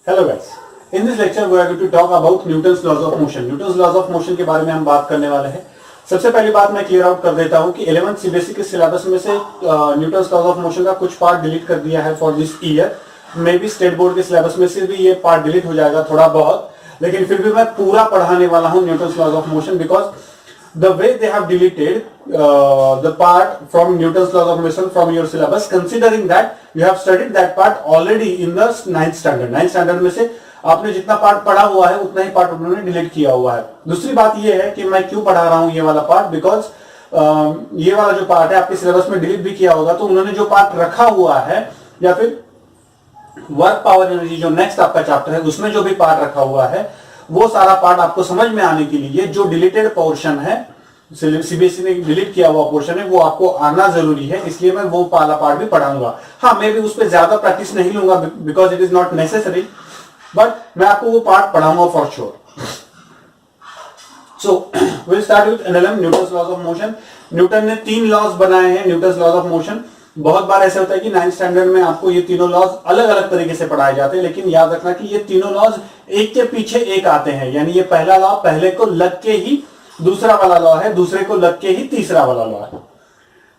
Hello guys, in this lecture we are going to talk about Newton's laws of motion. Newton's laws of motion के बारे में हम बात करने वाले हैं। सबसे पहली बात मैं क्लियर आउट कर देता हूं कि 11th सीबीएसई के सिलेबस में से न्यूटन्स लॉज ऑफ मोशन का कुछ पार्ट डिलीट कर दिया है for this year. May be state board के सिलेबस में से भी ये पार्ट डिलीट हो जाएगा थोड़ा बहुत, लेकिन फिर भी मैं पूरा पढ़ाने वाला हूं Newton's laws of motion, because the way they have deleted the part from Newton's laws of motion from your syllabus, considering that you have studied that part already in the 9th standard। 9th standard में से आपने जितना part पढ़ा हुआ है उतना ही part उन्होंने delete किया हुआ है। दूसरी बात ये है कि मैं क्यों पढ़ा रहा हूं ये वाला पार्ट, बिकॉज ये वाला जो पार्ट है आपके सिलेबस में डिलीट भी किया होगा, तो उन्होंने जो पार्ट रखा हुआ है या फिर वर्क पावर एनर्जी जो नेक्स्ट आपका चैप्टर है उसमें जो भी पार्ट रखा हुआ है वो सारा पार्ट आपको समझ में आने के लिए जो डिलीटेड पोर्शन है, सीबीएसई ने डिलीट किया हुआ पोर्शन है, वो आपको आना जरूरी है। इसलिए मैं वो वाला पार्ट भी पढ़ाऊंगा। हाँ, मैं भी उस पर ज्यादा प्रैक्टिस नहीं लूंगा because it is not necessary, but मैं आपको वो पार्ट पढ़ाऊंगा for sure. So will start with NLM, Newton's laws of motion. Newton ने 3 लॉज बनाए हैं न्यूटन्स लॉज ऑफ मोशन। बहुत बार ऐसा होता है कि 9th स्टैंडर्ड में आपको ये तीनों लॉज अलग अलग तरीके से पढ़ाए जाते हैं, लेकिन याद रखना कि ये तीनों लॉज एक के पीछे एक आते हैं। यानी ये पहला लॉ पहले को लग के ही दूसरा वाला लॉ है, दूसरे को लग के ही तीसरा वाला लॉ है।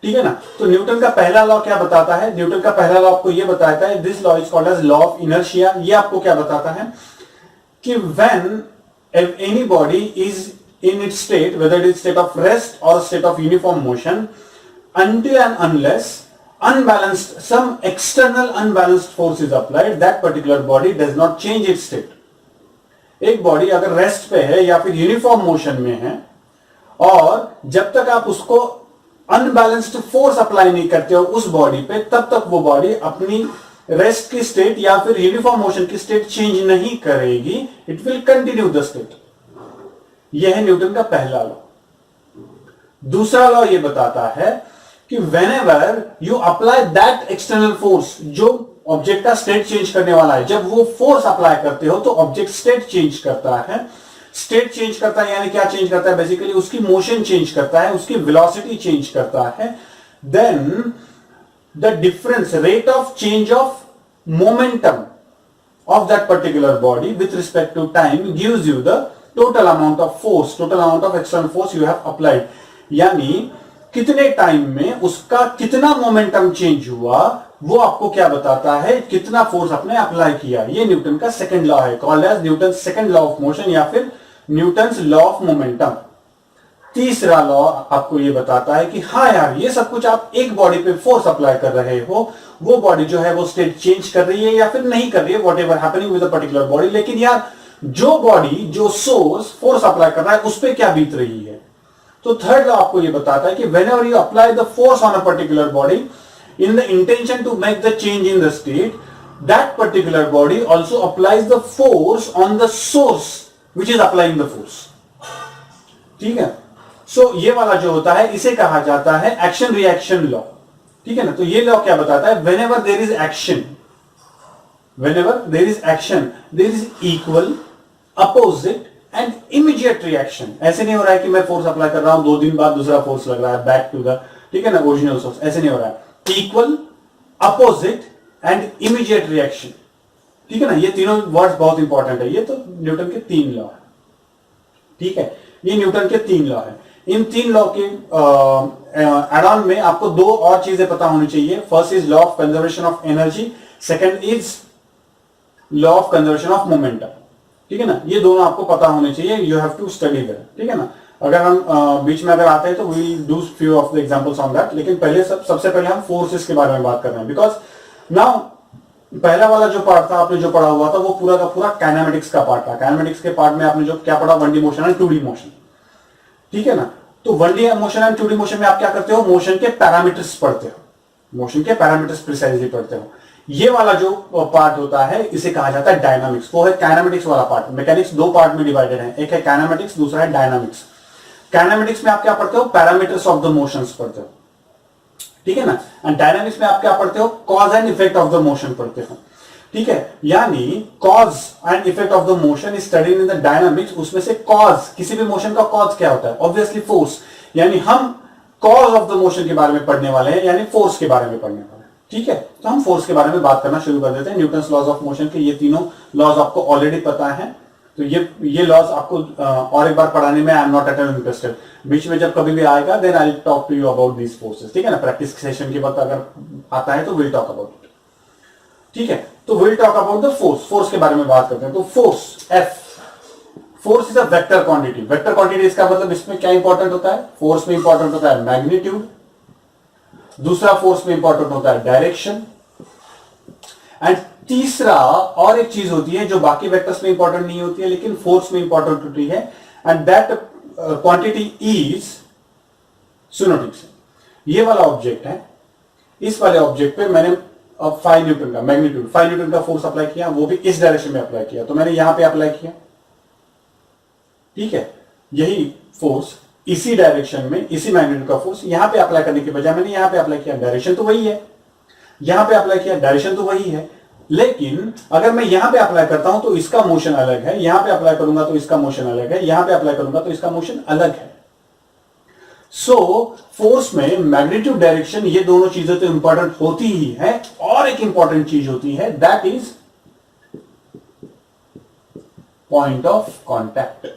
ठीक है ना। तो न्यूटन का पहला लॉ क्या बताता है? न्यूटन का पहला लॉ आपको ये बताता है, this law is called as law of inertia. ये आपको क्या बताता है कि when any body is in its state, whether it is state of rest और state of uniform motion, until and unless unbalanced, some external unbalanced force is applied, that particular body does not change its state। एक body अगर rest पे है या फिर uniform motion में है और जब तक आप उसको अनबैलेंस्ड फोर्स अप्लाई नहीं करते हो उस बॉडी पे, तब तक वो बॉडी अपनी रेस्ट की स्टेट या फिर यूनिफॉर्म मोशन की स्टेट चेंज नहीं करेगी। It will continue the state. यह है न्यूटन का पहला लॉ। दूसरा लॉ ये बताता है कि whenever you apply that external force, जो ऑब्जेक्ट का स्टेट चेंज करने वाला है, जब वो फोर्स अप्लाई करते हो तो ऑब्जेक्ट स्टेट चेंज करता है। स्टेट चेंज करता है यानी क्या चेंज करता है? बेसिकली उसकी मोशन चेंज करता है, उसकी वेलोसिटी चेंज करता है। Then the difference rate of change of momentum of that particular body with respect to time gives you the total amount of force, total amount of external force you have applied. यानी कितने time में उसका कितना momentum change हुआ वो आपको क्या बताता है, कितना फोर्स आपने अप्लाई किया। ये न्यूटन का सेकंड लॉ है, called as Newton second law of motion या फिर न्यूटन्स लॉ ऑफ मोमेंटम। तीसरा लॉ आपको ये बताता है कि हाँ यार, ये सब कुछ आप एक बॉडी पे फोर्स अप्लाई कर रहे हो, वो बॉडी जो है वो स्टेट चेंज कर रही है या फिर नहीं कर रही है, what ever happening with a particular body, लेकिन यार जो बॉडी जो सोर्स फोर्स अप्लाई कर रहा है उस पर क्या बीत रही है। तो थर्ड लॉ आपको ये बताता है कि whenever you apply the force on a particular body in the intention to make the change in the state, that particular body also applies the force on the source which is applying the force। ठीक है। सो ये वाला जो होता है इसे कहा जाता है एक्शन रिएक्शन लॉ। ठीक है ना। तो ये लॉ क्या बताता है? whenever there is action, whenever there is action, there is equal, opposite and immediate reaction. ऐसे नहीं हो रहा है कि मैं फोर्स अप्लाई कर रहा हूं 2 दिन बाद दूसरा फोर्स लग रहा है बैक टू द, ठीक है ना, ओरिजिनल सोर्स। ऐसे नहीं हो रहा है। Equal, opposite and immediate reaction. ठीक है ना। ये तीनों वर्ड्स बहुत इंपॉर्टेंट है। ये तो न्यूटन के 3 लॉ है। ठीक है, ये न्यूटन के 3 लॉ है। इन 3 लॉ के एड ऑन में आपको 2 और चीजें पता होनी चाहिए। First is law of conservation of energy, second is law of conservation of momentum. ठीक है ना। ये दोनों आपको पता होने चाहिए। You have to study that. ठीक है ना। अगर हम बीच में अगर आते हैं तो we do few of the examples on that, लेकिन पहले सबसे पहले हम फोर्सेस के बारे में बात कर रहे हैं। बिकॉज नाउ पहला वाला जो पार्ट था आपने जो पढ़ा हुआ था वो पूरा का पूरा काइनेमेटिक्स का पार्ट था। काइनेमेटिक्स के पार्ट में आपने जो क्या पढ़ा, 1D motion and 2D motion. ठीक है ना। तो 1D motion and 2D motion में आप क्या करते हो? मोशन के पैरामीटर्स पढ़ते हो, मोशन के पैरामीटर्स प्रिसाइजली पढ़ते हो। ये वाला जो पार्ट होता है इसे कहा जाता है डायनामिक्स। वो है काइनेमेटिक्स वाला पार्ट। मैकेनिक्स 2 पार्ट में डिवाइडेड है, एक है काइनेमेटिक्स, दूसरा है डायनामिक्स। काइनेमेटिक्स में आप क्या पढ़ते हो? पैरामीटर्स ऑफ द मोशंस पढ़ते हो। ठीक है ना। एंड डायनामिक्स में आप क्या पढ़ते हो? Cause and effect of the motion पढ़ते हो। ठीक है। यानी cause and effect of the motion is studied in the dynamics. उसमें से कॉज, किसी भी मोशन का कॉज क्या होता है? Obviously force. यानी हम कॉज ऑफ द मोशन के बारे में पढ़ने वाले हैं, यानी फोर्स के बारे में पढ़ने वाले हैं। ठीक है, तो हम फोर्स के बारे में बात करना शुरू कर देते हैं। न्यूटन्स लॉज ऑफ मोशन के ये तीनों लॉज आपको ऑलरेडी पता है, तो ये लॉज आपको और एक बार पढ़ाने में I am not at all interested. बीच में जब कभी भी आएगा then I will talk to you about these forces, ठीक है ना। प्रैक्टिस सेशन के वक्त अगर आता है तो विल टॉक अबाउट इट, ठीक है। तो will talk about the force, force के बारे में बात करते हैं। तो force F, force is a vector quantity. Vector quantity इसका मतलब इसमें क्या इंपॉर्टेंट होता है, फोर्स में इंपॉर्टेंट होता है मैग्नीट्यूड, दूसरा फोर्स में इंपॉर्टेंट होता है डायरेक्शन, एंड तीसरा और एक चीज होती है जो बाकी वेक्टर्स में इंपॉर्टेंट नहीं होती है लेकिन फोर्स में इंपॉर्टेंट होती है, एंड दैट क्वांटिटी इज, सुनो ठीक से, ये वाला ऑब्जेक्ट है, इस वाले ऑब्जेक्ट पे मैंने अब 5 न्यूटन का मैग्नीट्यूड, 5 न्यूटन का फोर्स अप्लाई किया, वो भी इस डायरेक्शन में अप्लाई किया, तो मैंने यहां पे अप्लाई किया, ठीक है। यही फोर्स इसी डायरेक्शन में, इसी मैग्नीट्यूड का फोर्स यहां पे अप्लाई करने के बजाय मैंने यहां पे अप्लाई किया, डायरेक्शन तो वही है, यहां पे अप्लाई किया, डायरेक्शन तो वही है, लेकिन अगर मैं यहां पे अप्लाई करता हूं तो इसका मोशन अलग है, यहां पे अप्लाई करूंगा तो इसका मोशन अलग है, यहां पे अप्लाई करूंगा तो इसका मोशन अलग है। सो फोर्स में मैग्नीट्यूड, डायरेक्शन, ये दोनों चीजें तो इंपॉर्टेंट होती ही है, और एक इंपॉर्टेंट चीज होती है that is point of contact,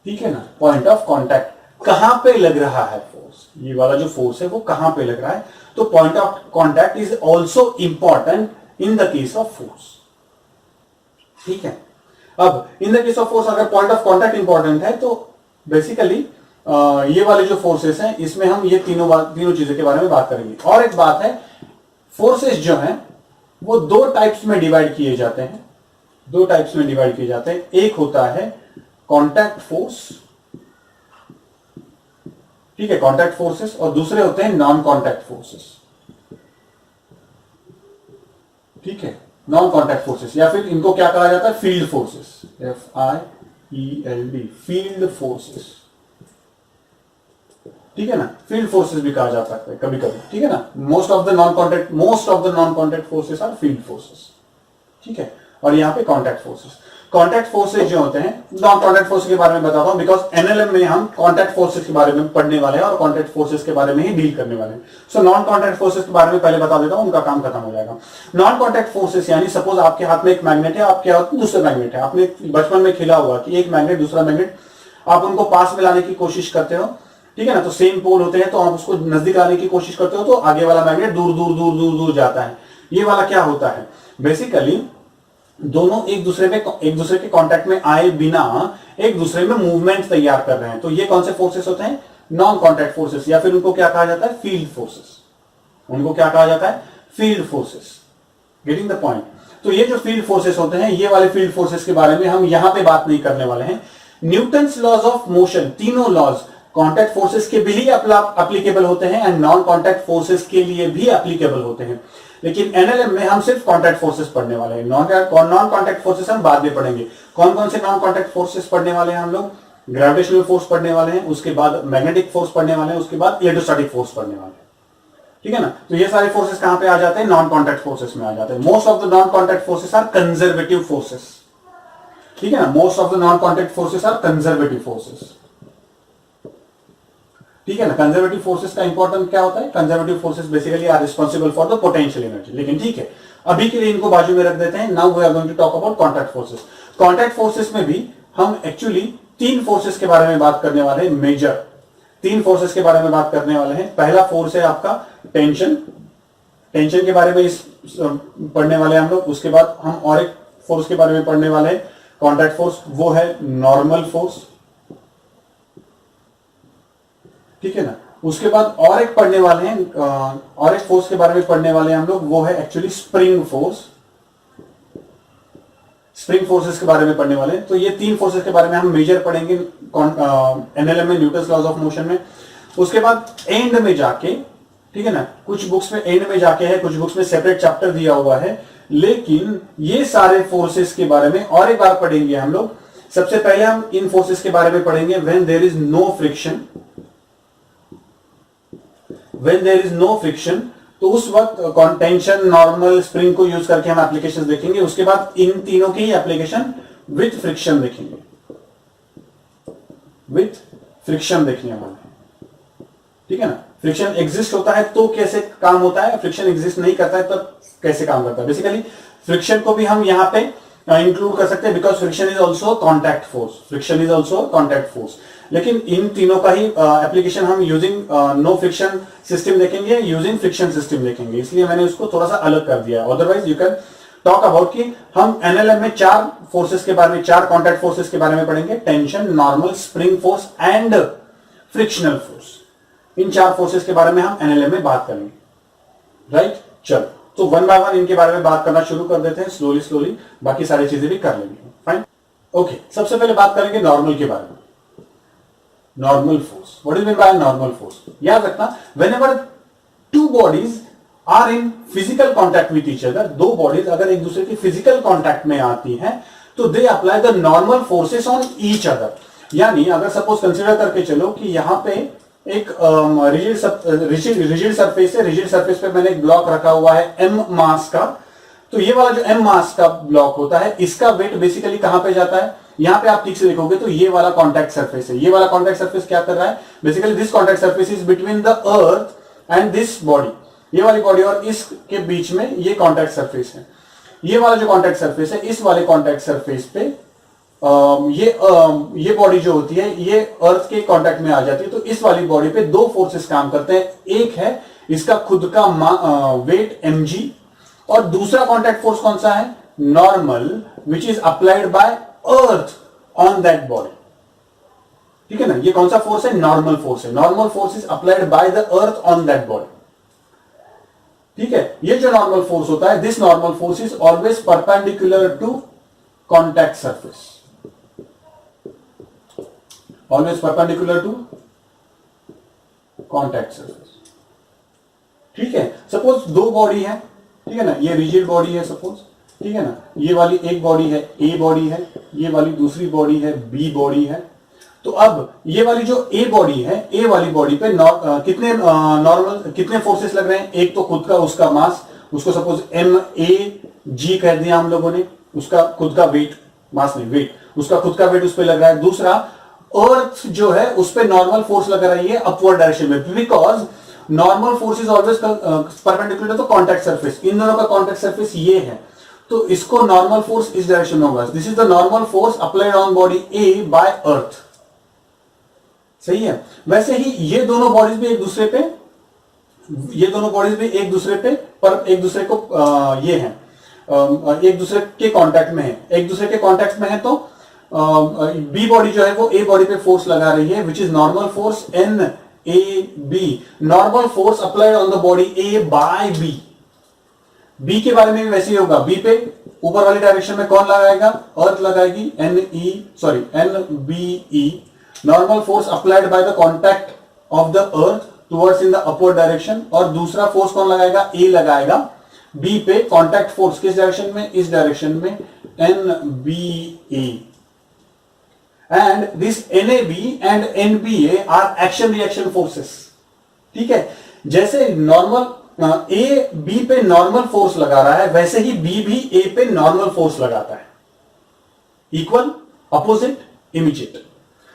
ठीक है ना। पॉइंट ऑफ कांटेक्ट, कहां पे लग रहा है फोर्स, ये वाला जो फोर्स है वो कहां पे लग रहा है, तो point of contact is also important in the case of force, ठीक है। अब in the case of force अगर पॉइंट ऑफ कांटेक्ट इंपॉर्टेंट है तो बेसिकली ये वाले जो फोर्सेस हैं इसमें हम ये तीनों चीजों के बारे में बात करेंगे। और एक बात है, फोर्सेस जो हैं वो दो टाइप्स में डिवाइड किए जाते हैं, दो टाइप्स में डिवाइड किए जाते हैं। एक होता है कांटेक्ट फोर्स, ठीक है, कांटेक्ट फोर्सेस, और दूसरे होते हैं नॉन कांटेक्ट फोर्सेस, ठीक है, नॉन कांटेक्ट फोर्सेस, या फिर इनको क्या कहा जाता है, field forces, FIELD, field forces, ठीक है ना। फील्ड फोर्सेस भी कहा जा सकता है कभी कभी, ठीक है ना। Most of the non contact forces are field forces, ठीक है। और यहां पे कांटेक्ट फोर्सेस, कांटेक्ट फोर्सेस जो होते हैं, नॉन कांटेक्ट फोर्सेस के बारे में बताता हूं बिकॉज एनएलएम में हम कांटेक्ट फोर्सेस के बारे में पढ़ने वाले हैं और कांटेक्ट फोर्सेस के बारे में ही डील करने वाले हैं। सो नॉन कांटेक्ट फोर्सेस के बारे में पहले बता देता हूं, उनका काम खत्म हो जाएगा। नॉन कांटेक्ट फोर्सेस यानी सपोज आपके हाथ में एक मैग्नेट है, आपके हाथ में दूसरा मैग्नेट है, आपने बचपन में खेला हुआ कि एक मैग्नेट दूसरा मैग्नेट, आप उनको पास में लाने की कोशिश करते हो, ठीक है ना। तो सेम पोल होते हैं तो आप उसको नजदीक लाने की कोशिश करते हो तो आगे वाला मैग्नेट दूर दूर दूर दूर दूर जाता है। ये वाला क्या होता है, बेसिकली दोनों एक दूसरे के कांटेक्ट में आए बिना एक दूसरे में मूवमेंट तैयार कर रहे हैं, तो ये कौन से फोर्सेस होते हैं, नॉन कांटेक्ट फोर्सेस, या फिर उनको क्या कहा जाता है, फील्ड फोर्सेस। उनको क्या कहा जाता है, field forces. Getting the point. तो ये जो फील्ड फोर्सेस होते हैं, ये वाले फील्ड फोर्सेस के बारे में हम यहां पे बात नहीं करने वाले हैं। न्यूटन्स लॉज ऑफ मोशन, तीनों लॉज कांटेक्ट फोर्सेस के भी एप्लीकेबल होते हैं एंड नॉन कांटेक्ट फोर्सेस के लिए भी एप्लीकेबल होते हैं, लेकिन एनएलएम में हम सिर्फ कांटेक्ट फोर्सेस पढ़ने वाले हैं। नॉन कांटेक्ट फोर्सेस हम बाद में पढ़ेंगे। कौन कौन से नॉन कांटेक्ट फोर्सेस पढ़ने वाले हैं हम लोग, ग्रेविटेशनल फोर्स पढ़ने वाले हैं, उसके बाद मैग्नेटिक फोर्स पढ़ने वाले हैं, उसके बाद इलेक्ट्रोस्टैटिक फोर्स पढ़ने वाले हैं, ठीक है ना। तो ये सारे फोर्सेस कहां पे आ जाते हैं, नॉन कांटेक्ट फोर्सेस में आ जाते हैं। Most of the non contact forces are conservative forces, ठीक है ना। Most of the non contact forces are conservative forces, ठीक है ना। कंजर्वेटिव फोर्सेस का इंपॉर्टेंट क्या होता है, conservative forces basically are responsible for the potential energy, लेकिन ठीक है अभी के लिए इनको बाजू में रख देते हैं। Now we are going to talk about contact forces. Contact forces में भी हम एक्चुअली तीन फोर्सेस के बारे में बात करने वाले हैं, मेजर तीन फोर्सेस के बारे में बात करने वाले हैं। पहला फोर्स है आपका टेंशन, टेंशन के बारे में पढ़ने वाले हैं हम लोग। उसके बाद हम और एक फोर्स के बारे में पढ़ने वाले हैं, कांटेक्ट फोर्स, वो है नॉर्मल फोर्स, ठीक है ना। उसके बाद और एक पढ़ने वाले हैं, और एक फोर्स के बारे में पढ़ने वाले हैं हम लोग, वो है actually spring force. Spring forces के बारे में पढ़ने वाले हैं। तो ये तीन फोर्सेस के बारे में हम मेजर पढ़ेंगे एनएलएम में, न्यूटन्स लॉज ऑफ मोशन में। उसके बाद एंड में जाके, ठीक है ना, कुछ बुक्स में एंड में जाके है, कुछ बुक्स में सेपरेट चैप्टर दिया हुआ है, लेकिन ये सारे फोर्सेस के बारे में और एक बार पढ़ेंगे हम लोग। सबसे पहले हम इन फोर्सेस के बारे में पढ़ेंगे when there is no friction. When there is no friction, तो उस वक्त टेंशन, नॉर्मल, स्प्रिंग को यूज करके हम एप्लीकेशंस देखेंगे। उसके बाद इन तीनों की एप्लीकेशन विथ फ्रिक्शन देखेंगे, विथ फ्रिक्शन देखने वाले, ठीक है ना। फ्रिक्शन एग्जिस्ट होता है तो कैसे काम होता है, फ्रिक्शन एग्जिस्ट नहीं करता है तब कैसे काम करता है। बेसिकली फ्रिक्शन को भी हम यहां पे इंक्लूड कर सकते हैं, because friction is also contact force, friction is also contact force. लेकिन इन तीनों का ही एप्लीकेशन हम यूजिंग नो फ्रिक्शन सिस्टम देखेंगे, यूजिंग फ्रिक्शन सिस्टम देखेंगे, इसलिए मैंने उसको थोड़ा सा अलग कर दिया। Otherwise you can talk about कि हम एनएलएम में 4 फोर्सेस के बारे में, 4 कॉन्टैक्ट फोर्सेस के बारे में पढ़ेंगे, tension, normal, spring force and frictional force. In 4 forces के बारे में हम एनएलएम में बात करेंगे, राइट। चलो तो वन बाय वन इनके बारे में बात करना शुरू कर देते हैं, स्लोली स्लोली, बाकी सारी चीजें भी कर लेंगे। Fine, okay. सबसे पहले बात करेंगे नॉर्मल के बारे में। Normal force, what is mean by normal force? याद रखना, whenever 2 bodies are in physical contact with each other, 2 bodies अगर एक दूसरे की फिजिकल कॉन्टैक्ट में आती हैं तो they apply the normal forces on each other. यानी अगर सपोज कंसीडर करके चलो कि यहां पे एक रिजिड सरफेस है, रिजिड सरफेस पे मैंने एक ब्लॉक रखा हुआ है m मास का, तो ये वाला जो m मास का ब्लॉक होता है इसका वेट बेसिकली कहां पे जाता है, यहां पे आप ठीक से देखोगे तो ये वाला कॉन्टैक्ट सरफेस है। ये वाला कॉन्टैक्ट सरफेस क्या कर रहा है, basically this contact surface is between the earth and this body, ये वाली बॉडी और इसके बीच में ये कॉन्टैक्ट सरफेस है। ये वाला जो कॉन्टैक्ट सरफेस है, इस वाले कॉन्टैक्ट सरफेस पे ये बॉडी जो होती है ये अर्थ के कांटेक्ट में आ जाती है, तो इस वाली बॉडी पे 2 फोर्सेस काम करते हैं। एक है इसका खुद का वेट mg, और दूसरा कांटेक्ट फोर्स कौन सा है, normal, which is applied by earth on that body. ठीक है ना, ये कौन सा फोर्स है, नॉर्मल फोर्स है। Normal force is applied by the earth on that body. ठीक है, ये जो नॉर्मल फोर्स होता है, this normal force is always perpendicular to contact surface, always perpendicular to contact surface। ठीक है, सपोज 2 बॉडी है, ठीक है ना, ये रिजिड बॉडी है सपोज, ठीक है ना, ये वाली एक बॉडी है A बॉडी है, ये वाली दूसरी बॉडी है B बॉडी है। तो अब ये वाली जो A बॉडी है, A वाली बॉडी पे कितने फोर्सेस लग रहे हैं, एक तो खुद का उसका मास, उसको सपोज mAg कह दिया हम लोगों ने, उसका खुद का वेट, मास नहीं वेट, उसका खुद का वेट उस पर लग रहा है। दूसरा अर्थ जो है उस पे नॉर्मल फोर्स लग रही है अपवर्ड डायरेक्शन में, because normal force is always perpendicular to contact surface. इन दोनों का कॉन्टैक्ट सरफेस ये है, तो इसको नॉर्मल फोर्स इस डायरेक्शन में होगा। This is the normal force applied on body A by earth. सही है। वैसे ही ये दोनों बॉडीज भी एक दूसरे पे, ये दोनों बॉडीज भी एक दूसरे पे, पर एक दूसरे को ये है, एक दूसरे के कॉन्टैक्ट में है, एक दूसरे के कॉन्टैक्ट में है, तो बी बॉडी जो है वो ए बॉडी पे फोर्स लगा रही है, which is normal force NAB, normal force applied on the body A by B। B के बारे में भी वैसे ही होगा, बी पे ऊपर वाली डायरेक्शन में कौन लगाएगा, अर्थ लगाएगी, NBE, normal force applied by the contact of the earth towards in the upward direction, और दूसरा फोर्स कौन लगाएगा, A लगाएगा बी पे, कॉन्टैक्ट फोर्स किस डायरेक्शन में, इस डायरेक्शन में, NBA। And this NAB and NBA are action reaction forces. ठीक है, जैसे नॉर्मल A B पे नॉर्मल फोर्स लगा रहा है, वैसे ही B भी A पे नॉर्मल फोर्स लगाता है, इक्वल, अपोजिट, इमीडिएट।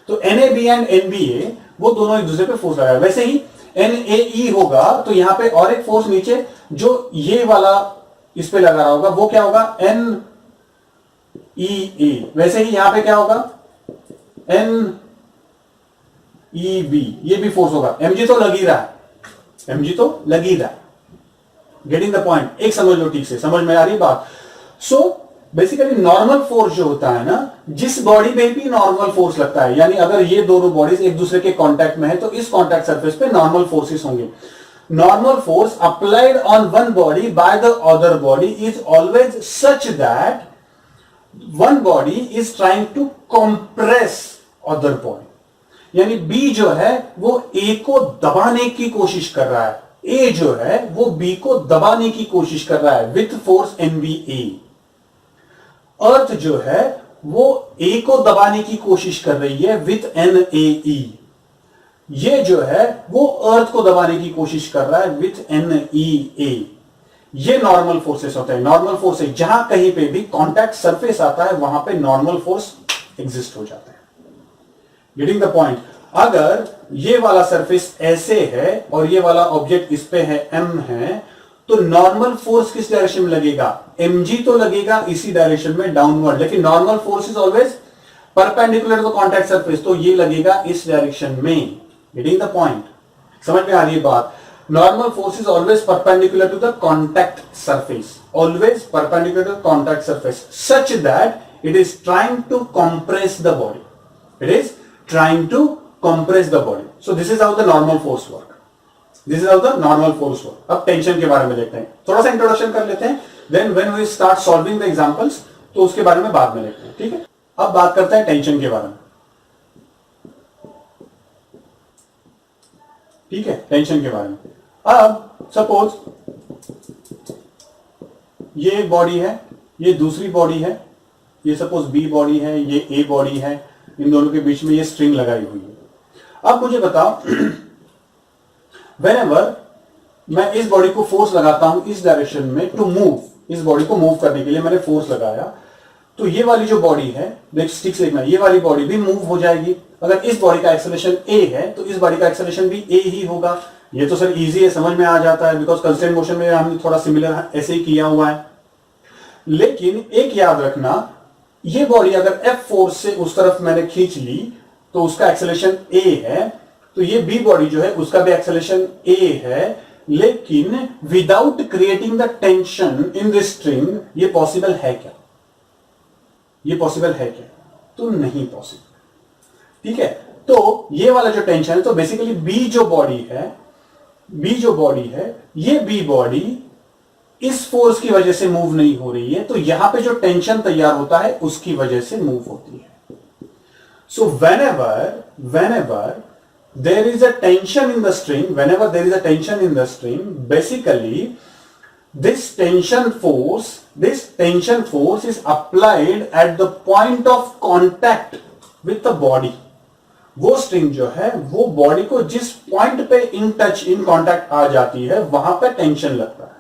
तो NAB एंड NBA वो दोनों एक दूसरे पे फोर्स लगाए। वैसे ही NAE होगा तो यहां पे और एक फोर्स नीचे जो ये वाला इस पे लगा रहा होगा, वो क्या होगा, NEA। वैसे ही यहां पे क्या होगा, NEB, ये भी फोर्स होगा। mg तो लग ही रहा है, mg तो लग ही रहा है। गेटिंग द पॉइंट, एक समझ लो ठीक से, समझ में आ रही बात। सो बेसिकली नॉर्मल फोर्स जो होता है ना, जिस बॉडी में भी नॉर्मल फोर्स लगता है, यानी अगर ये दोनों बॉडीज एक दूसरे के कांटेक्ट में है तो इस कांटेक्ट सरफेस पे नॉर्मल फोर्सेस होंगे। Normal force applied on one body by the other body is always such that one body is trying to compress other body. यानी बी जो है वो ए को दबाने की कोशिश कर रहा है, ए जो है वो बी को दबाने की कोशिश कर रहा है विथ फोर्स NBA। अर्थ जो है वो ए को दबाने की कोशिश कर रही है विथ NAE। ये जो है वो अर्थ को दबाने की कोशिश कर रहा है विथ NEA। ये नॉर्मल फोर्सेस होते हैं। नॉर्मल फोर्स है जहां कहीं पे भी कांटेक्ट सरफेस आता है वहां पे नॉर्मल फोर्स एग्जिस्ट हो जाता है। Getting the point. अगर ये वाला सरफेस ऐसे है और ये वाला ऑब्जेक्ट इस पे है m है, तो नॉर्मल फोर्स किस डायरेक्शन में लगेगा? mg तो लगेगा इसी डायरेक्शन में डाउनवर्ड, लेकिन normal force is always perpendicular to contact surface, तो ये लगेगा इस डायरेक्शन में। Getting the point? समझ में आ रही है बात? Normal force is always perpendicular to the contact surface, always perpendicular to contact surface, such that it is trying to compress the body, it is trying to compress the body. So this is how the normal force work, this is how the normal force work. अब tension के बारे में देखते हैं, थोड़ा सा introduction कर लेते हैं, then when we start solving the examples तो उसके बारे में बाद में देखते हैं, ठीक है? अब बात करते हैं टेंशन के बारे में, ठीक है? टेंशन के बारे में। अब सपोज ये एक बॉडी है, ये दूसरी बॉडी है, ये सपोज बी बॉडी है, ये ए बॉडी है, इन दोनों के बीच में ये स्ट्रिंग लगाई हुई है। अब मुझे बताओ व्हेनेवर मैं इस बॉडी को फोर्स लगाता हूं इस डायरेक्शन में टू मूव, इस बॉडी को मूव करने के लिए मैंने फोर्स लगाया, तो ये वाली जो बॉडी है, देख स्टिक से देखना, ये वाली बॉडी भी मूव हो जाएगी। अगर इस बॉडी का एक्सेलरेशन ए है तो इस बॉडी का एक्सेलरेशन भी ए ही होगा। ये तो सर इजी है, समझ में आ जाता है, बिकॉज कंस्टेंट मोशन में हमने थोड़ा सिमिलर ऐसे ही किया हुआ है। लेकिन एक याद रखना, ये बॉडी अगर एफ फोर्स से उस तरफ मैंने खींच ली तो उसका एक्सेलरेशन ए है, तो ये बी बॉडी जो है उसका भी एक्सेलरेशन ए है, लेकिन without creating the tension in this string ये पॉसिबल है क्या? ये पॉसिबल है क्या? तो नहीं पॉसिबल, ठीक है? तो ये वाला जो टेंशन है, तो बेसिकली बी जो बॉडी है, बी जो बॉडी है, ये बी बॉडी इस फोर्स की वजह से मूव नहीं हो रही है, तो यहां पे जो टेंशन तैयार होता है उसकी वजह से मूव होती है। सो whenever there is a tension in the string, whenever there is a tension in the string, basically this tension force is applied at the point of contact with the body। वो string जो है वो body को जिस point पे in touch in contact आ जाती है वहां पे टेंशन लगता है,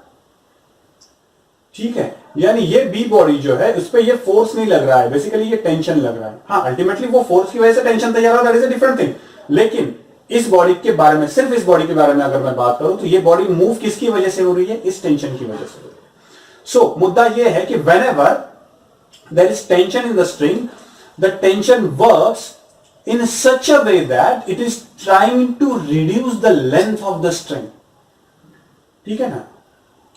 ठीक है? यानी ये बी बॉडी जो है उस पे ये फोर्स नहीं लग रहा है, बेसिकली ये टेंशन लग रहा है। हाँ, अल्टीमेटली वो फोर्स की वजह से टेंशन तैयार हो, that is a different thing. लेकिन इस बॉडी के बारे में, सिर्फ इस बॉडी के बारे में अगर मैं बात करूं तो ये बॉडी मूव किसकी वजह से हो रही है? इस टेंशन की वजह से हो रही है। सो मुद्दा ये है कि whenever there is tension in the string, the tension works in such a way that it is trying to reduce the length of the string, ठीक है ना?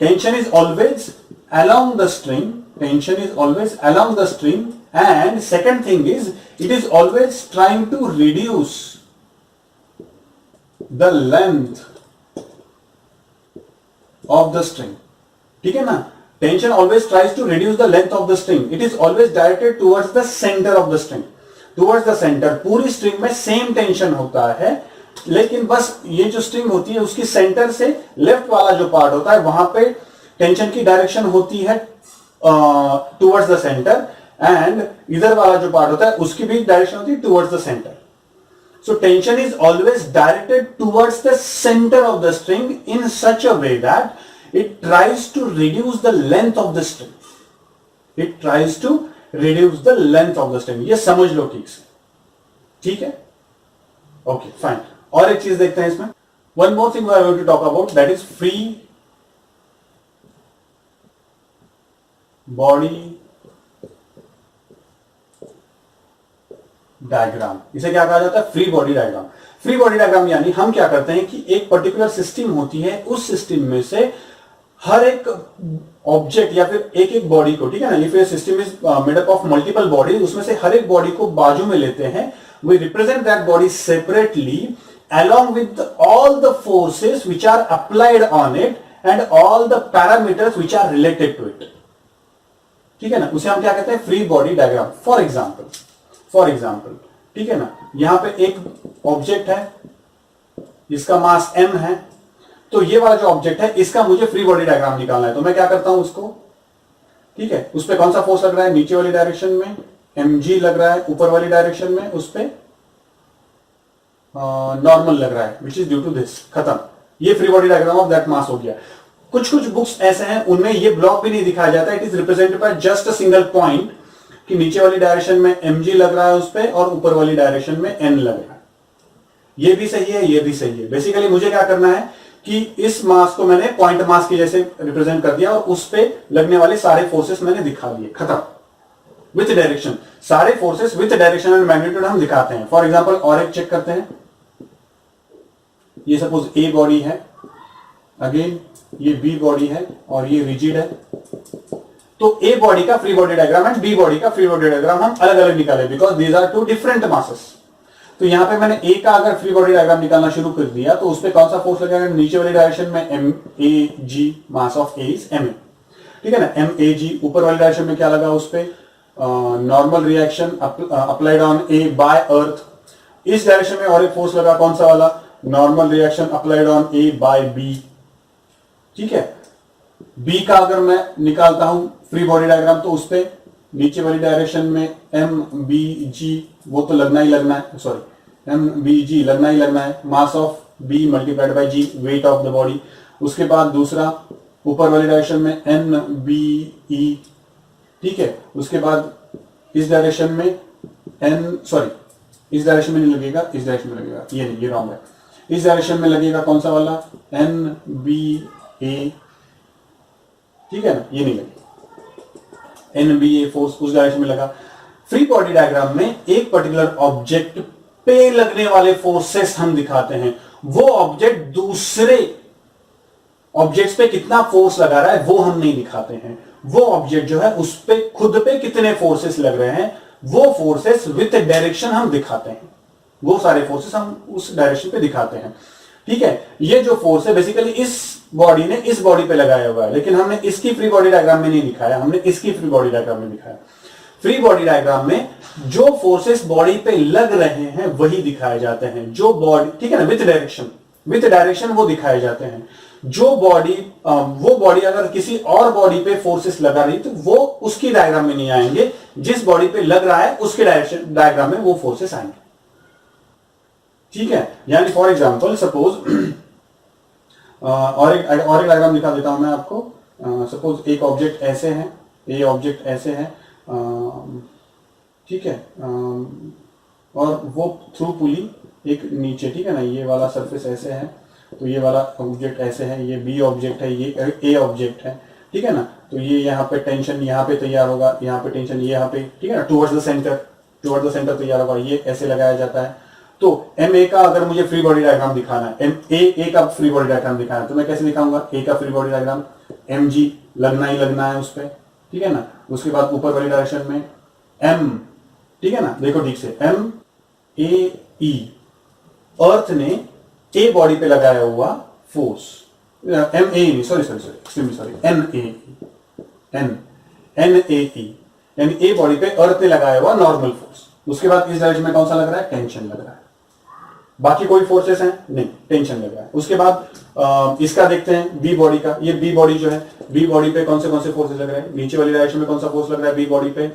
Tension is always along the string, tension is always along the string, and second thing is it is always trying to reduce the length of the string, ठीक है ना? Tension always tries to reduce the length of the string. It is always directed towards the center of the string, towards the center। पूरी string में same tension होता है, लेकिन बस ये जो स्ट्रिंग होती है उसकी सेंटर से लेफ्ट वाला जो पार्ट होता है वहां पे टेंशन की डायरेक्शन होती है टुवर्ड्स द सेंटर, एंड इधर वाला जो पार्ट होता है उसकी भी डायरेक्शन होती है towards the centre. So tension is always directed towards the centre of the string in such a way that it tries to reduce the length of the string, it tries to reduce the length of the string. ये समझ लो ठीक से, ठीक है? Okay fine. और एक चीज देखते हैं इसमें, one more thing I want to talk about, that is free body diagram. इसे क्या कहा जाता है? Free body diagram. Free body diagram यानी हम क्या करते हैं कि एक पर्टिकुलर सिस्टम होती है, उस सिस्टम में से हर एक ऑब्जेक्ट या फिर एक एक बॉडी को, ठीक है ना, if A system is made up of multiple body, उसमें से हर एक बॉडी को बाजू में लेते हैं, we represent that body separately along with all the forces which are applied on it and all the parameters which are related to it, ठीक है ना? उसे हम क्या कहते हैं? Free body diagram. For example, ठीक है ना, यहां पे एक ऑब्जेक्ट है जिसका मास m है, तो ये वाला जो ऑब्जेक्ट है इसका मुझे फ्री बॉडी डायग्राम निकालना है, तो मैं क्या करता हूं उसको, ठीक है, उस पर कौन सा फोर्स लग रहा है? नीचे वाली डायरेक्शन में mg लग रहा है, ऊपर वाली डायरेक्शन में उस पर नॉर्मल लग रहा है, which is due to this. खत्म, ये free body diagram of that mass हो गया। कुछ बुक्स ऐसे हैं उनमें ये ब्लॉक भी नहीं दिखाया जाता, it is represented by just a single point कि नीचे वाली डायरेक्शन में mg लग रहा है उस पर और ऊपर वाली डायरेक्शन में n लग रहा है, ये भी सही है, ये भी सही है। बेसिकली मुझे क्या करना है कि इस मास को मैंने पॉइंट मास के जैसे रिप्रेजेंट कर दिया और उस पे लगने वाले सारे फोर्सेस मैंने दिखा दिए, खत्म। विथ डायरेक्शन, सारे forces with direction and magnitude हम दिखाते हैं। फॉर एग्जांपल और एक चेक करते हैं। ये सपोज ए बॉडी है, अगेन ये बी बॉडी है और ये रिजिड है। तो ए बॉडी का free body diagram and B body का फ्री बॉडी डायग्राम हम अलग अलग निकाले, because these are two different masses. तो यहां पे मैंने ए का अगर फ्री बॉडी डायग्राम निकालना शुरू कर दिया तो उस पर कौन सा फोर्स लगेगा? नीचे वाली डायरेक्शन में M A G, mass of A is M A, ठीक है ना, एम ए जी। ऊपर वाली डायरेक्शन में क्या लगा? उस पर normal reaction applied on A by earth. इस डायरेक्शन में और एक फोर्स लगा, कौन सा वाला? Normal reaction applied on A by B, ठीक है। बी का अगर मैं निकालता हूं फ्री बॉडी डायग्राम तो उस पर नीचे वाली डायरेक्शन में एम बी जी, वो तो लगना ही लगना है, सॉरी एम बी जी लगना ही लगना है, mass of B multiplied by G, weight of the body. उसके बाद दूसरा ऊपर वाली डायरेक्शन में एन बी ई, ठीक है। उसके बाद इस डायरेक्शन में एन, सॉरी इस डायरेक्शन में नहीं लगेगा, इस डायरेक्शन में लगेगा, ये नहीं, ये रॉन्ग है। इस डायरेक्शन में लगेगा कौन सा वाला? एन बी ए, ठीक है ना, ये नहीं लगेगा। एन बी ए फोर्स उस डायरेक्शन में लगा। फ्री बॉडी डायग्राम में एक पर्टिकुलर ऑब्जेक्ट पे लगने वाले फोर्सेस हम दिखाते हैं। वो ऑब्जेक्ट दूसरे ऑब्जेक्ट्स पे कितना फोर्स लगा रहा है वो हम नहीं दिखाते हैं। वो ऑब्जेक्ट जो है उस पे खुद पे कितने फोर्सेस लग रहे हैं, वो फोर्सेस विथ डायरेक्शन हम दिखाते हैं। वो सारे फोर्सेस हम उस डायरेक्शन पे दिखाते हैं, ठीक है। ये जो फोर्स है बेसिकली इस बॉडी ने इस बॉडी पे लगाया हुआ है, लेकिन हमने इसकी फ्री बॉडी डायग्राम में नहीं दिखाया, हमने इसकी फ्री बॉडी डायग्राम में दिखाया। फ्री बॉडी डायग्राम में जो फोर्सेस बॉडी पे लग रहे हैं वही दिखाए जाते हैं। जो बॉडी, ठीक है ना, विथ डायरेक्शन वो दिखाए जाते हैं। जो बॉडी वो बॉडी अगर किसी और बॉडी पे फोर्सेस लगा रही तो वो उसकी डायग्राम में नहीं आएंगे। जिस बॉडी पे लग रहा है उसके डायरेक्शन डायग्राम में वो फोर्सेस आएंगे, ठीक है। यानी फॉर एग्जांपल सपोज और एक डायग्राम दिखा देता हूं मैं आपको। सपोज एक ऑब्जेक्ट ऐसे है, ये ऑब्जेक्ट ऐसे है, ठीक है, और वो थ्रू पुली एक नीचे, ठीक है ना, ये वाला सरफेस ऐसे है, तो ये वाला ऑब्जेक्ट ऐसे है, ये बी ऑब्जेक्ट है, ये ए ऑब्जेक्ट है, ठीक है ना। तो ये यहाँ पे टेंशन यहाँ पे तैयार होगा, यहाँ पे टेंशन यहाँ पे, ठीक है ना, टुवर्ड्स द सेंटर तैयार होगा, ये ऐसे लगाया जाता है। तो एम ए का अगर मुझे फ्री बॉडी डायग्राम दिखाना है, एम ए का फ्री बॉडी डायग्राम दिखाना है, तो मैं कैसे दिखाऊंगा? ए का free body diagram M G लगना ही लगना है उस पर, ठीक है ना। उसके बाद ऊपर वाली डायरेक्शन में एम, ठीक है ना, देखो ठीक से, एम ए ई, अर्थ ने ए बॉडी पे लगाया हुआ force, M A E, sorry N A E, यानी ए बॉडी पे अर्थ ने लगाया हुआ नॉर्मल फोर्स। उसके बाद इस डायरेक्शन में कौन सा लग रहा है? टेंशन लग रहा है। बाकी कोई फोर्सेस हैं? नहीं, टेंशन लग रहा है। उसके बाद इसका देखते हैं बी बॉडी का। ये बी बॉडी जो है, बी बॉडी पे कौन से फोर्सेस लग रहे हैं? नीचे वाली डायरेक्शन में कौन सा फोर्स लग रहा है बी बॉडी पे?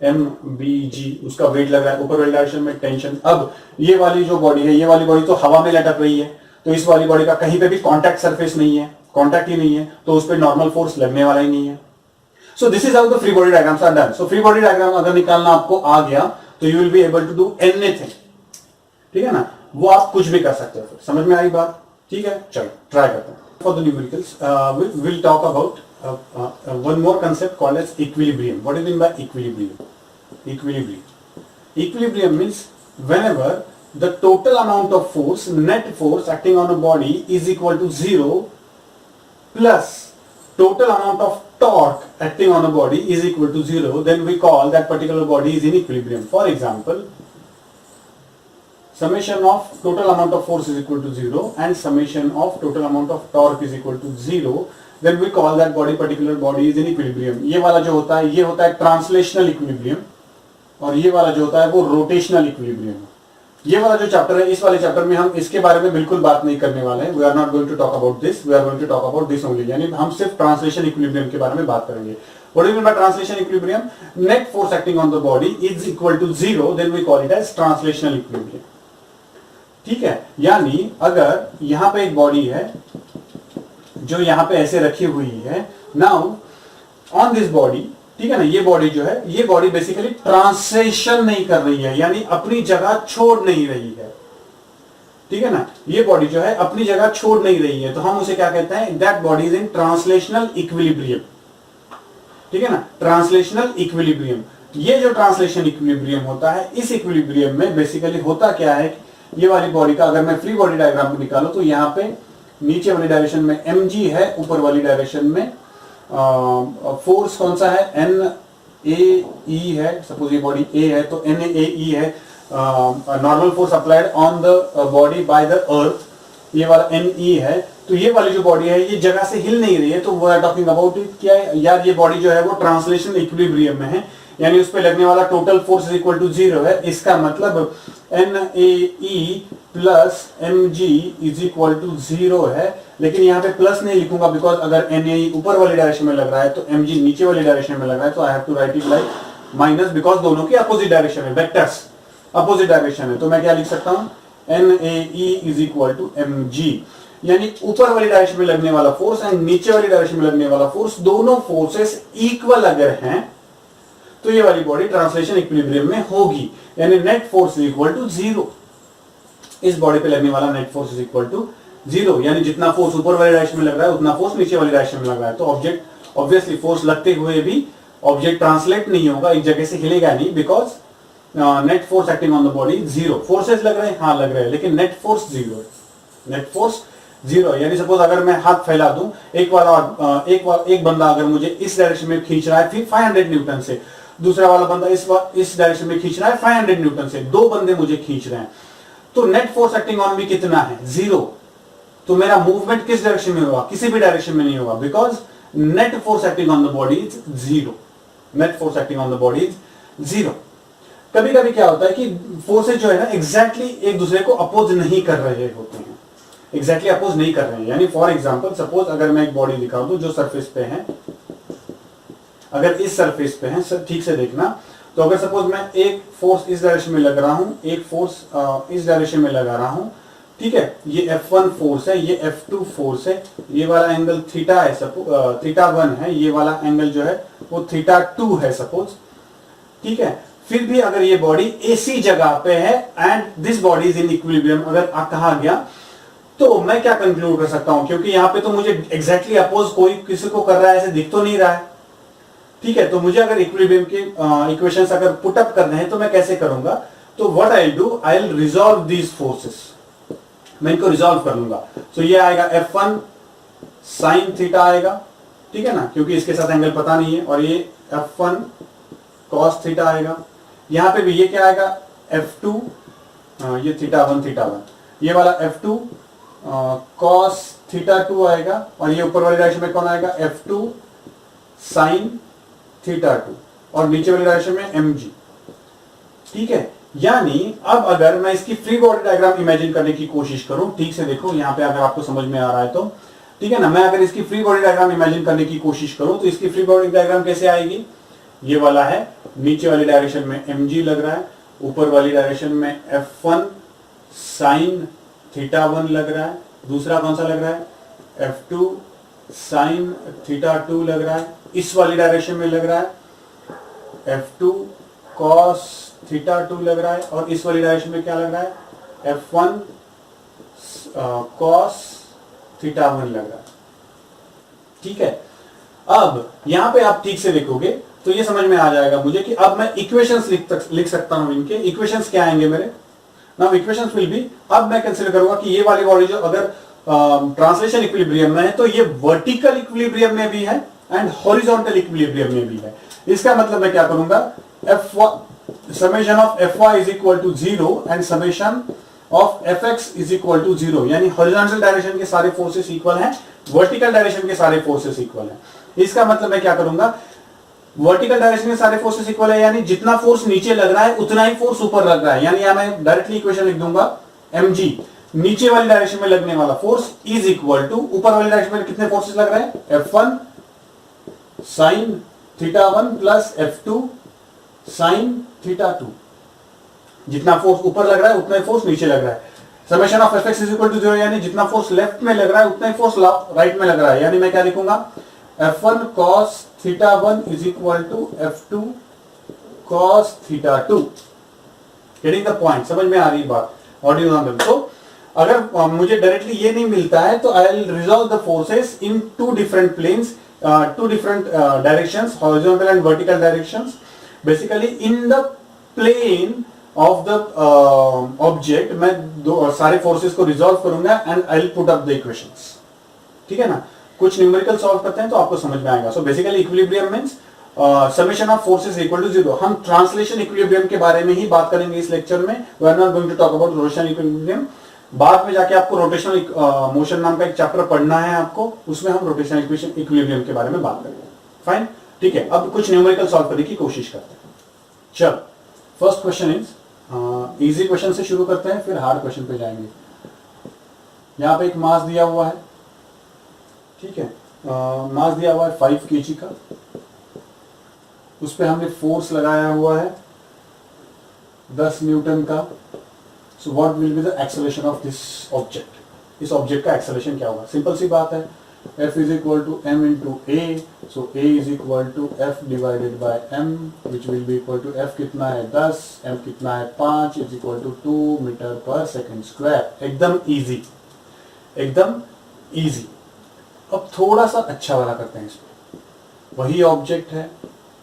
एम बी जी, उसका वेट लग रहा है। ऊपर वाली डायरेक्शन में टेंशन। अब ये वाली जो बॉडी है, ये वाली बॉडी तो हवा में लटक रही है, तो इस वाली बॉडी का कहीं पे भी कॉन्टैक्ट सरफेस नहीं है, कॉन्टैक्ट ही नहीं है, तो उस पर नॉर्मल फोर्स लगने वाला ही नहीं है। So this is how the free body diagrams are done. So free body diagram अगर निकालना आपको आ गया तो you will be able to do anything, ठीक है ना, वो आप कुछ भी कर सकते हो। समझ में आई बात? ठीक है, चलो ट्राई करते हैं। For the numericals we'll talk about one more concept called as equilibrium. What do you mean by equilibrium? Equilibrium means whenever the total amount of force, net force acting on a body is equal to 0 plus total amount of torque acting on a body is equal to 0, then we call that particular body is in equilibrium. For example, summation of total amount of force is equal to 0 and summation of total amount of torque is equal to 0, then we call that particular body is in equilibrium. ये वाला जो होता है, ये होता है translational equilibrium, और ये वाला जो होता है वो रोटेशनल इक्विलिब्रियम। ये वाला जो चैप्टर है, इस वाले चैप्टर में हम इसके बारे में बिल्कुल बात नहीं करने वाले हैं। We are not going to talk about this, we are going to talk about this only, यानी हम सिर्फ ट्रांसलेशन इक्विलिब्रियम के बारे में बात करेंगे। What do you mean by translation equilibrium? Net force acting on the body is equal to 0, then we call it as translational equilibrium, ठीक है। यानी अगर यहां पे एक बॉडी है जो यहां पे ऐसे रखी हुई है, नाउ ऑन दिस बॉडी, ठीक है ना, ये बॉडी जो है, ये बॉडी बेसिकली ट्रांसलेशन नहीं कर रही है, यानी अपनी जगह छोड़ नहीं रही है। ठीक है ना, ये बॉडी जो है अपनी जगह छोड़ नहीं रही है, तो हम उसे क्या कहते हैं, that body is in translational equilibrium. ठीक है ना, ट्रांसलेशनल इक्विलिब्रियम। ये जो ट्रांसलेशन इक्विलिब्रियम होता है, इस इक्विलिब्रियम में बेसिकली होता क्या है, ये वाली बॉडी का अगर मैं फ्री बॉडी डायग्राम निकालूं तो यहाँ पे नीचे वाली डायरेक्शन में mg है, ऊपर वाली डायरेक्शन में फोर्स कौन सा है, NAE है, सपोज ये बॉडी A है तो NAE है, normal force applied on the body by the अर्थ, ये वाला NE है। तो ये वाली जो बॉडी है ये जगह से हिल नहीं रही है, तो वो आर टॉकिंग अबाउट इट क्या है यार, ये बॉडी जो है वो ट्रांसलेशन इक्विलिब्रियम में है, यानी उस पे लगने वाला total force is equal to 0 है। इसका मतलब NAE plus mg is equal to 0 है, लेकिन यहाँ पे प्लस नहीं लिखूंगा बिकॉज अगर NAE ऊपर वाली डायरेक्शन में लग रहा है तो mg नीचे वाली डायरेक्शन में लग रहा है, तो I have to write it like minus, because दोनों की अपोजिट डायरेक्शन है, वेक्टर्स अपोजिट डायरेक्शन है। तो मैं क्या लिख सकता हूं, NAE is equal to mg, यानी ऊपर वाली डायरेक्शन में लगने वाला फोर्स एंड नीचे वाली डायरेक्शन में लगने वाला फोर्स, दोनों फोर्सेस इक्वल अगर हैं तो ये वाली बॉडी ट्रांसलेशन इक्विलिब्रियम में होगी, यानी net force is equal to 0। इस बॉडी पे लगने वाला net force is equal to 0, यानी जितना फोर्स ऊपर वाली डायरेक्शन में लग रहा है उतना फोर्स नीचे वाली डायरेक्शन में लग रहा है। तो ऑब्जेक्ट ऑब्वियसली फोर्स लगते हुए भी ऑब्जेक्ट ट्रांसलेट नहीं होगा, एक जगह से हिलेगा नहीं, because net force acting on the body 0। Forces लग रहे हैं, हाँ लग रहे हैं, लेकिन नेट फोर्स 0 है, नेट फोर्स 0 है। यानी सपोज अगर मैं हाथ फैला दूं, एक बंदा अगर मुझे इस डायरेक्शन में खींच रहा है फिर 500 न्यूटन से, दूसरा वाला बंदा इस डायरेक्शन में खींच रहा है 500 न्यूटन से, दो बंदे मुझे खींच रहे हैं, तो net force acting on me कितना है, 0। तो मेरा मूवमेंट किस डायरेक्शन में होगा, किसी भी डायरेक्शन में नहीं होगा, because net force acting on the body is 0। Net force acting on the body is 0। कभी कभी क्या होता है कि फोर्सेज जो है ना एग्जैक्टली एक दूसरे को अपोज नहीं कर रहे होते हैं, एग्जैक्टली अपोज नहीं कर रहे हैं। यानी फॉर एग्जांपल सपोज अगर मैं एक बॉडी दिखा दूं जो सरफेस पे है, अगर इस सरफेस पे है, ठीक से देखना, तो अगर सपोज मैं एक फोर्स इस डायरेक्शन में लग रहा हूं, एक फोर्स इस डायरेक्शन में लगा रहा हूं, ठीक है, ये F1 फोर्स है, ये F2 फोर्स है, ये वाला एंगल थीटा है, थीटा 1 है, ये वाला एंगल जो है वो थीटा 2 है सपोज, ठीक है। फिर भी अगर ये बॉडी ऐसी जगह पे है and this body is in equilibrium अगर कहा गया, तो मैं क्या कंक्लूड कर सकता हूं, क्योंकि यहां पे तो मुझे एग्जैक्टली अपोज कोई किसी को कर रहा है ऐसे दिख तो नहीं रहा है, ठीक है। तो मुझे अगर इक्विलिब्रियम के इक्वेशंस अगर पुट अप करने हैं तो मैं कैसे करूंगा, तो what I will do, I will resolve these forces, मैं इनको रिजॉल्व कर लूंगा। तो ये आएगा F1 साइन थीटा आएगा, ठीक है ना, क्योंकि इसके साथ एंगल पता नहीं है, और ये F1 कॉस थीटा आएगा, यहां पे भी ये क्या आएगा F2, ये थीटा 1, ये वाला F2 कॉस थीटा 2 आएगा, और ये ऊपर वाली डायरेक्शन में कौन आएगा F2 साइन थीटा 2, और नीचे वाली डायरेक्शन में mg, ठीक है। यानी अब अगर मैं इसकी फ्री बॉडी डायग्राम इमेजिन करने की कोशिश करूं, ठीक से देखो यहां पे अगर आपको समझ में आ रहा है तो, ठीक है ना, मैं अगर इसकी फ्री बॉडी डायग्राम इमेजिन करने की कोशिश करूं तो इसकी फ्री बॉडी डायग्राम कैसे आएगी, ये वाला है, नीचे वाली डायरेक्शन में mg लग रहा है, ऊपर वाली डायरेक्शन में F1 साइन थीटा 1 लग रहा है, दूसरा कौन सा लग रहा है F2 साइन थीटा 2 लग रहा है, इस वाली डायरेक्शन में लग रहा है F2 कॉस थीटा 2 लग रहा है, और इस वाली डायरेक्शन में क्या लग रहा है F1 कॉस थीटा 1 लग रहा है, ठीक है। अब यहां पे आप ठीक से देखोगे तो ये समझ में आ जाएगा मुझे कि अब मैं इक्वेशंस लिख सकता हूं। इनके इक्वेशंस क्या आएंगे मेरे, नाउ इक्वेशंस विल बी, अब मैं कंसीडर करूंगा कि ये वाली बॉडी जो अगर ट्रांसलेशन इक्विलिब्रियम में है तो ये वर्टिकल इक्विलिब्रियम में भी है एंड हॉरिजॉन्टल इक्विलिब्रियम में भी है। इसका मतलब मैं क्या करूंगा, summation of Fy is equal to 0 and summation of Fx is equal to 0, यानी हॉरिजॉन्टल डायरेक्शन के सारे फोर्सेस इक्वल हैं, वर्टिकल डायरेक्शन के सारे फोर्सेस इक्वल हैं। इसका मतलब मैं क्या करूंगा, वर्टिकल डायरेक्शन के सारे फोर्सेस इक्वल है, यानी जितना फोर्स नीचे लग रहा है उतना ही फोर्स ऊपर लग रहा है, यानी यहां मैं डायरेक्टली इक्वेशन लिख दूंगा mg, नीचे वाली डायरेक्शन में लगने वाला फोर्स इज इक्वल टू ऊपर वाली डायरेक्शन में कितने फोर्सेस लग रहे हैं F1 sine theta 1 plus F2 sine theta 2, जितना फोर्स ऊपर लग रहा है उतना ही फोर्स नीचे लग रहा है। Summation of Fx is equal to 0, यानी जितना फोर्स लेफ्ट में लग रहा है उतना ही फोर्स राइट में लग रहा है, यानी मैं क्या लिखूंगा F1 cos theta 1 is equal to F2 cos theta 2। Getting the point, समझ में आ रही बात, ऑडियो तो अगर मुझे डायरेक्टली ये नहीं मिलता है तो I will resolve the forces in two different planes, two different directions, horizontal and vertical directions. Basically in the plane of the object मैं सारे फोर्सेस को रिजॉल्व करूंगा and I will put up the equations. ठीक है ना. कुछ numerical solve करते हैं तो आपको समझ में आएगा. So basically equilibrium means summation of forces equal to 0. हम ट्रांसलेशन इक्विलिब्रियम के बारे में ही बात करेंगे इस लेक्चर में. We are not going to talk about rotational equilibrium. बाद में जाके आपको रोटेशनल मोशन नाम का एक चैप्टर पढ़ना है आपको, उसमें हम रोटेशनल इक्विलिब्रियम के बारे में बात करेंगे. फाइन, ठीक है. अब कुछ न्यूमेरिकल सॉल्व करने की कोशिश करते हैं. चल, first question is easy question से शुरू करते हैं, फिर हार्ड क्वेश्चन पे जाएंगे. यहां पे एक मास दिया हुआ है. ठीक है, मास दिया हुआ है 5 kg का. उस पे हमने फोर्स लगाया हुआ है 10 न्यूटन का. So what will be the acceleration of this object. इस ऑब्जेक्ट का एक्सेलरेशन क्या होगा? सिंपल सी बात है. F is equal to m into A. So a is equal to f divided by m, which will be equal to f कितना है 10, m कितना है 5, is equal to 2 metre per second square. एकदम easy, एकदम easy. अब थोड़ा सा अच्छा वाला करते हैं इसमें. वही ऑब्जेक्ट है,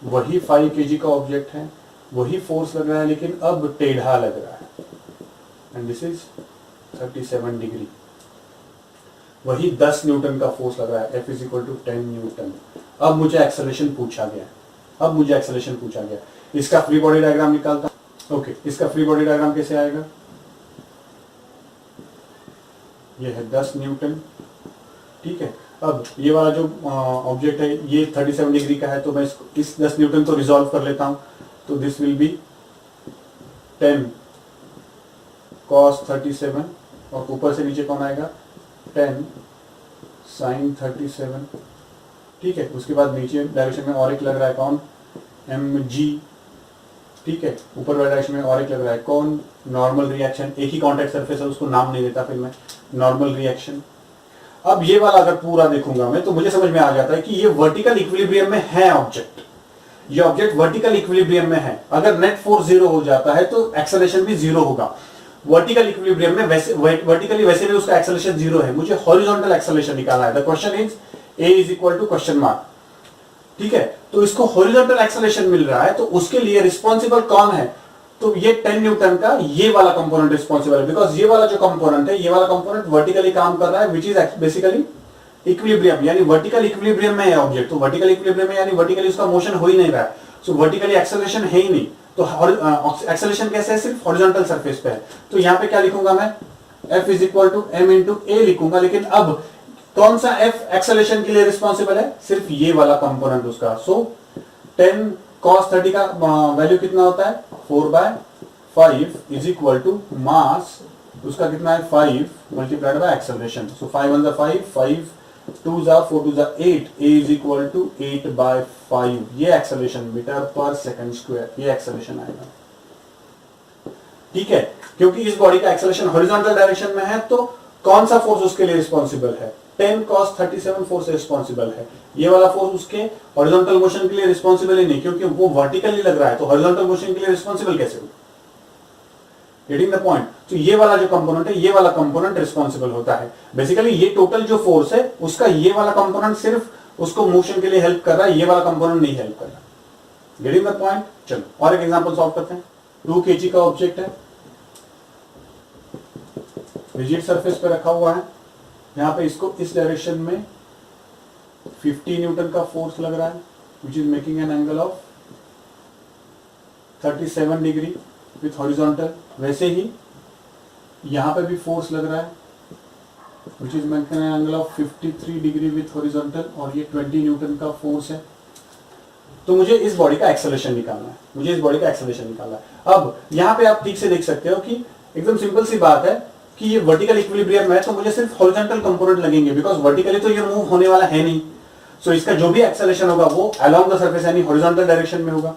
वही 5 kg का ऑब्जेक्ट है, वही फोर्स लग रहा है, लेकिन अब टेढ़ा लग रहा है. And this is 37 degree. वही 10 न्यूटन का फोर्स लग रहा है. F is equal to 10 newton. अब मुझे एक्सेलरेशन पूछा गया. इसका फ्री बॉडी डायग्राम निकालता. ओके, इसका फ्री बॉडी डायग्राम कैसे आएगा? ये है 10 न्यूटन. ठीक है. अब ये वाला जो ऑब्जेक्ट है ये 37 डिग्री का है, तो मैं इस 10 न्यूटन को रिजॉल्व कर लेता हूं. तो दिस विल बी 10 cos 37 और ऊपर से नीचे कौन आएगा 10 sin 37. ठीक है. उसके बाद नीचे डायरेक्शन में और एक लग रहा है कौन mg. ठीक है. ऊपर वाले डायरेक्शन में और एक लग रहा है कौन नॉर्मल रिएक्शन. एक ही कॉन्टैक्ट सरफेस है, उसको नाम नहीं देता फिर मैं, नॉर्मल रिएक्शन. अब ये वाला अगर पूरा देखूंगा मैं तो मुझे समझ में आ जाता है कि ये वर्टिकल इक्विलिब्रियम में है ऑब्जेक्ट. ये ऑब्जेक्ट वर्टिकल इक्विलिब्रियम में है. अगर नेट फोर्स 0 हो जाता है तो एक्सेलरेशन भी 0 होगा. वर्टिकल इक्विलिब्रियम में वैसे वर्टिकली वैसे भी उसका एक्सेलरेशन 0 है. मुझे हॉरिजॉन्टल एक्सेलरेशन निकालना है. The question is a is equal to question mark. ठीक है. तो इसको हॉरिजॉन्टल एक्सेलरेशन मिल रहा है, तो उसके लिए रिस्पॉन्सिबल कौन है? तो ये 10 न्यूटन का ये वाला कंपोनेंट रिस्पॉन्सिबल है. बिकॉज ये वाला जो कंपोनेंट है, ये वाला कंपोनेंट वर्टिकली काम कर रहा है, विच इज बेसिकली इक्विलिब्रियम, यानी वर्टिकल इक्विलिब्रियम में है ऑब्जेक्ट. तो वर्टिकल इक्विलिब्रियम में यानी वर्टिकली उसका मोशन हो ही नहीं रहा है. सो वर्टिकली एक्सेलरेशन है ही नहीं. तो एक्सेलरेशन कैसे है? सिर्फ हॉरिजॉन्टल सरफेस पे है. तो यहां पे क्या लिखूंगा मैं? F is equal to m into A लिखूंगा. लेकिन अब कौन सा F एक्सेलरेशन के लिए रिस्पॉन्सिबल है? सिर्फ ये वाला कंपोनेंट उसका. सो 10 cos 30 का वैल्यू कितना होता है 4/5 इज इक्वल टू मास उसका कितना है 5 multiplied by acceleration. So 5 1 5 5 2 4 2 8. A is equal to 8/5. ये acceleration metre per second square, ये एक्सेलरेशन आएगा. ठीक है. क्योंकि इस बॉडी का एक्सेलरेशन हॉरिजॉन्टल डायरेक्शन में है, तो कौन सा फोर्स उसके लिए रिस्पॉन्सिबल है? 10 cos 37 फोर्स रिस्पॉन्सिबल है. ये वाला फोर्स उसके हॉरिजॉन्टल मोशन के लिए रिस्पॉन्सिबल ही नहीं, क्योंकि वो वर्टिकली लग रहा है. तो हॉरिजॉन्टल मोशन के लिए रिस्पॉन्सिबल कैसे हो? Getting the point. तो ये वाला जो कंपोनेंट है, ये वाला कंपोनेंट रिस्पॉन्सिबल होता है. बेसिकली ये टोटल जो फोर्स है उसका ये वाला कंपोनेंट सिर्फ उसको मोशन के लिए हेल्प कर रहा है, ये वाला कंपोनेंट नहीं हेल्प कर रहा. Getting the point. चलो और एक एग्जांपल सॉल्व करते हैं. 2 kg का ऑब्जेक्ट है, रिजिड सरफेस पे रखा हुआ है. यहां पे इसको इस डायरेक्शन में 50 न्यूटन का फोर्स लग रहा है, which is making an angle of 37 degree with horizontal. वैसे ही यहां पे भी फोर्स लग रहा है, which is making an angle of 53 degree with horizontal, और ये 20 न्यूटन का फोर्स है. तो मुझे इस बॉडी का एक्सेलरेशन निकालना है. अब यहां पे आप ठीक से देख सकते हो कि एकदम सिंपल सी बात है कि ये वर्टिकल इक्विलिब्रियम है, तो मुझे सिर्फ हॉरिजॉन्टल कंपोनेंट लगेंगे, बिकॉज वर्टिकली तो ये मूव होने वाला है नहीं. सो इसका जो भी एक्सेलरेशन होगा वो अलोंग द सरफेस यानी हॉरिजॉन्टल डायरेक्शन में होगा.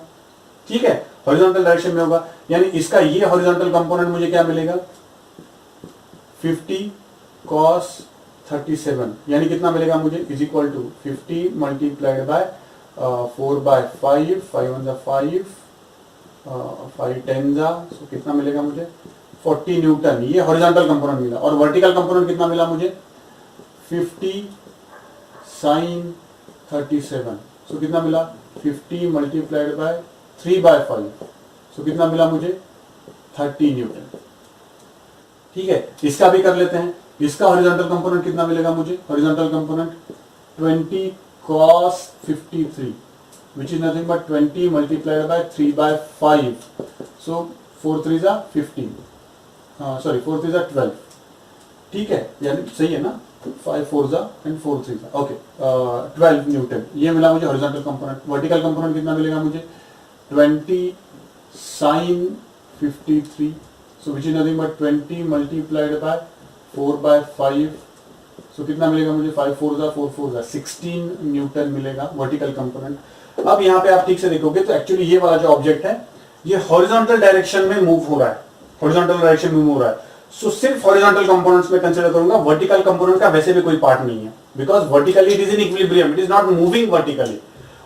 ठीक है, हॉरिजॉन्टल डायरेक्शन में होगा. यानी इसका ये हॉरिजॉन्टल कंपोनेंट मुझे क्या मिलेगा 50 cos 37, यानी कितना मिलेगा मुझे is equal to 50 multiplied by 4/5 5 1 5 5 10 जा. सो कितना मिलेगा मुझे 40 न्यूटन, ये हॉरिजॉन्टल कंपोनेंट मिला। और वर्टिकल कंपोनेंट कितना मिला मुझे? 50 sin 37। सो कितना मिला? 50 मल्टीप्लाइड बाय 3/5। सो कितना मिला मुझे? 30 न्यूटन। ठीक है, इसका भी कर लेते हैं। इसका हॉरिजॉन्टल कंपोनेंट कितना मिलेगा मुझे? Horizontal component 20 cos 53 which is nothing but 20 multiplied by 3/5। so 4 3s are 15, sorry 4 3s are 12। ठीक है, यानी सही है ना? 5 4s are and 4 3s are okay. 12 Newton ये मिला मुझे हॉरिजॉन्टल कंपोनेंट। वर्टिकल कंपोनेंट कितना मिलेगा मुझे? 20 sin 53 so which is nothing but 20 multiplied by 4/5। सो कितना मिलेगा मुझे? 5 4s are 4 4s are 16 Newton मिलेगा वर्टिकल कंपोनेंट। अब यहाँ पे आप ठीक से देखोगे तो एक्चुअली ये वाला जो ऑब्जेक्ट है ये हॉरिजॉन्टल डायरेक्शन में मूव हो रहा है, हॉरिजॉन्टल डायरेक्शन में मूव हो रहा है। सो सिर्फ हॉरिजॉन्टल कंपोनेंट्स में कंसीडर करूंगा, वर्टिकल कंपोनेंट का वैसे भी कोई पार्ट नहीं है, because vertically it is in equilibrium, it is not moving vertically.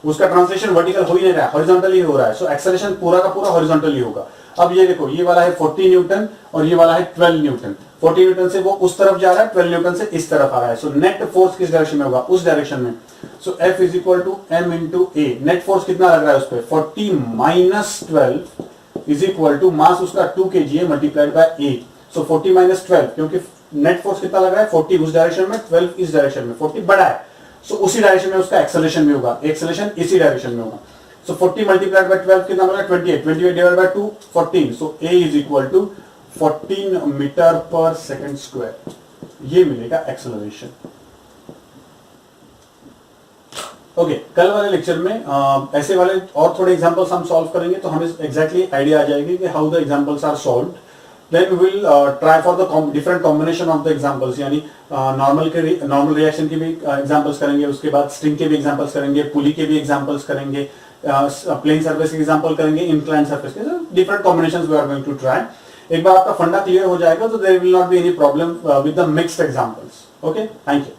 उसका ट्रांसलेशन वर्टिकल हो ही नहीं रहा है, हॉरिजॉन्टली हो रहा है। सो एक्सेलरेशन पूरा का पूरा हॉरिजॉन्टली होगा। अब ये देखो, ये वाला है 40 न्यूटन और ये वाला है 12 न्यूटन। 40 न्यूटन से वो उस तरफ जा रहा है, 12 न्यूटन से इस तरफ आ रहा है। सो नेट फोर्स किस डायरेक्शन में होगा? उस डायरेक्शन में। So F is equal to m into A. Net force कितना लग रहा है उस पर? 40 minus 12 is equal to mass उसका 2 kg है multiplied by A. So 40 minus 12, क्योंकि नेट फोर्स कितना लग रहा है? 40 उस डायरेक्शन में, 12 इस डायरेक्शन में। 40 बड़ा है, सो उसी डायरेक्शन में उसका एक्सेलरेशन भी होगा, एक्सेलरेशन इसी डायरेक्शन में होगा। So 40 multiplied by 12 कितना मिला? 28 divided by 2 14। So A is equal to 14 metre per second square, ये मिलेगा एक्सेलरेशन। ओके, कल वाले लेक्चर में ऐसे वाले और थोड़े एग्जांपल्स हम सॉल्व करेंगे तो हमें एग्जैक्टली आइडिया आ जाएगी कि how the examples are solved. Then we will try for the different combination of the examples, यानी नॉर्मल रिएक्शन के भी एग्जांपल्स करेंगे, उसके बाद स्ट्रिंग के भी एग्जांपल्स करेंगे, पुली के भी एग्जांपल्स करेंगे, प्लेन सरफेस के एग्जांपल करेंगे, इंक्लाइन सरफेस के, different combinations we are going to try. एक बार आपका फंडा क्लियर हो जाएगा तो there will not be any problem with the mixed examples. Okay, thank you.